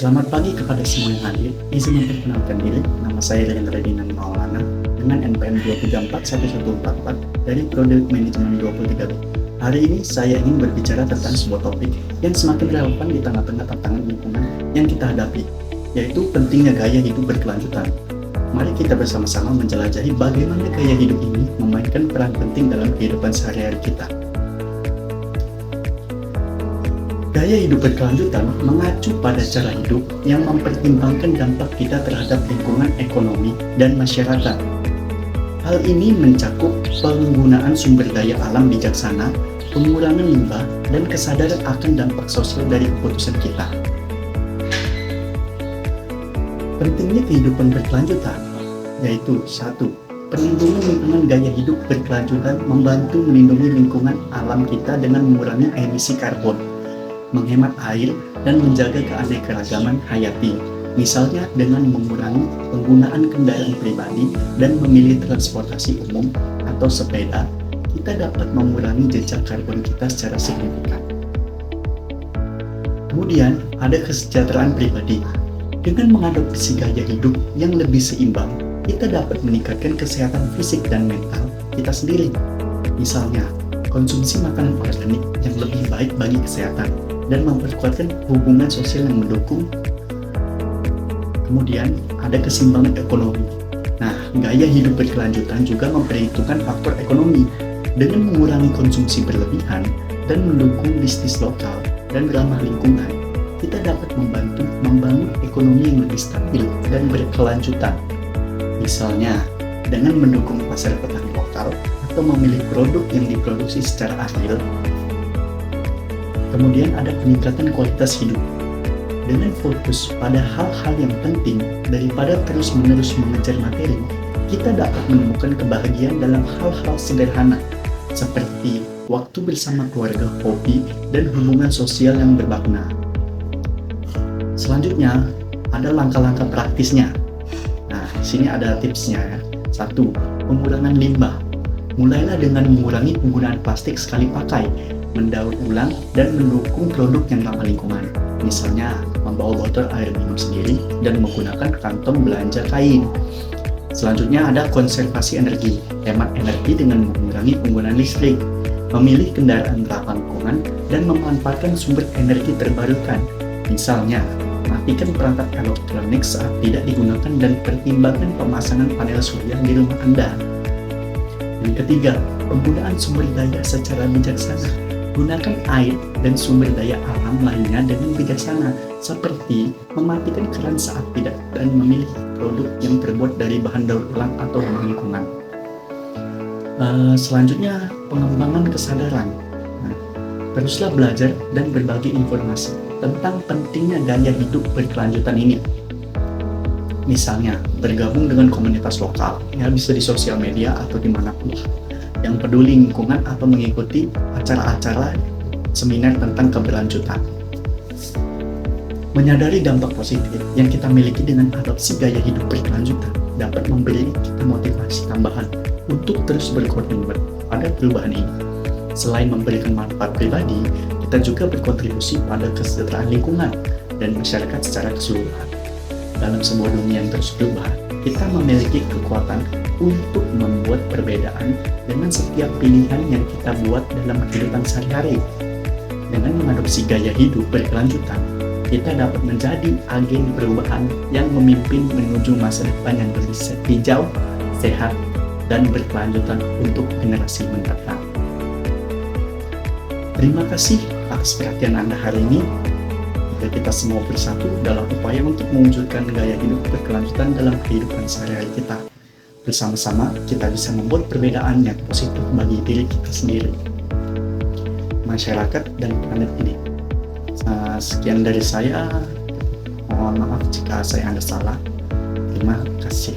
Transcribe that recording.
Selamat pagi kepada semua yang hadir. Izin memperkenalkan diri, nama saya Rendra Dinan Maulana dengan NPM 2341144 dari Prodi Manajemen 23B. Hari ini saya ingin berbicara tentang sebuah topik yang semakin relevan di tengah-tengah tantangan lingkungan yang kita hadapi, yaitu pentingnya gaya hidup berkelanjutan. Mari kita bersama-sama menjelajahi bagaimana gaya hidup ini memainkan peran penting dalam kehidupan sehari-hari kita. Gaya hidup berkelanjutan mengacu pada cara hidup yang mempertimbangkan dampak kita terhadap lingkungan ekonomi dan masyarakat. Hal ini mencakup penggunaan sumber daya alam bijaksana, pengurangan limbah, dan kesadaran akan dampak sosial dari keputusan kita. Pentingnya kehidupan berkelanjutan yaitu 1. Perlindungan lingkungan. Gaya hidup berkelanjutan membantu melindungi lingkungan alam kita dengan mengurangi emisi karbon, menghemat air, dan menjaga keanekaragaman hayati. Misalnya dengan mengurangi penggunaan kendaraan pribadi dan memilih transportasi umum atau sepeda, kita dapat mengurangi jejak karbon kita secara signifikan. Kemudian ada kesejahteraan pribadi. Dengan mengadopsi gaya hidup yang lebih seimbang, kita dapat meningkatkan kesehatan fisik dan mental kita sendiri. Misalnya, konsumsi makanan organik yang lebih baik bagi kesehatan dan memperkuatkan hubungan sosial yang mendukung. Kemudian ada keseimbangan ekonomi. Nah, gaya hidup berkelanjutan juga memperhitungkan faktor ekonomi dengan mengurangi konsumsi berlebihan dan mendukung bisnis lokal dan ramah lingkungan. Kita dapat membantu membangun ekonomi yang lebih stabil dan berkelanjutan. Misalnya, dengan mendukung pasar petani lokal atau memilih produk yang diproduksi secara adil. Kemudian ada peningkatan kualitas hidup. Dengan fokus pada hal-hal yang penting daripada terus-menerus mengejar materi, kita dapat menemukan kebahagiaan dalam hal-hal sederhana seperti waktu bersama keluarga, hobi, dan hubungan sosial yang bermakna. Selanjutnya, ada langkah-langkah praktisnya. Nah, di sini ada tipsnya ya. 1. Pengurangan limbah. Mulailah dengan mengurangi penggunaan plastik sekali pakai, mendaur ulang, dan mendukung produk yang ramah lingkungan. Misalnya, membawa botol air minum sendiri dan menggunakan kantong belanja kain. Selanjutnya ada konservasi energi. Hemat energi dengan mengurangi penggunaan listrik, memilih kendaraan ramah lingkungan, dan memanfaatkan sumber energi terbarukan. Misalnya, matikan perangkat elektronik saat tidak digunakan dan pertimbangkan pemasangan panel surya di rumah Anda. Yang ketiga, penggunaan sumber daya secara bijaksana. Gunakan air dan sumber daya alam lainnya dengan bijaksana, seperti mematikan keran saat tidak dan memilih produk yang terbuat dari bahan daur ulang atau ramah lingkungan. Selanjutnya, pengembangan kesadaran. Teruslah belajar dan berbagi informasi tentang pentingnya gaya hidup berkelanjutan ini. Misalnya, bergabung dengan komunitas lokal, ya bisa di sosial media atau dimanapun, yang peduli lingkungan atau mengikuti acara-acara seminar tentang keberlanjutan. Menyadari dampak positif yang kita miliki dengan adopsi gaya hidup berkelanjutan dapat memberi kita motivasi tambahan untuk terus berkomitmen pada perubahan ini. Selain memberikan manfaat pribadi, kita juga berkontribusi pada kesejahteraan lingkungan dan masyarakat secara keseluruhan. Dalam sebuah dunia yang terus berubah, kita memiliki kekuatan untuk membuat perbedaan dengan setiap pilihan yang kita buat dalam kehidupan sehari-hari. Dengan mengadopsi gaya hidup berkelanjutan, kita dapat menjadi agen perubahan yang memimpin menuju masa depan yang lebih hijau, sehat, dan berkelanjutan untuk generasi mendatang. Terima kasih atas perhatian Anda hari ini. Kita semua bersatu dalam upaya untuk mewujudkan gaya hidup berkelanjutan dalam kehidupan sehari-hari kita. Bersama-sama kita bisa membuat perbedaan yang positif bagi diri kita sendiri, masyarakat, dan planet ini. Sekian dari saya. Mohon maaf jika saya ada salah. Terima kasih.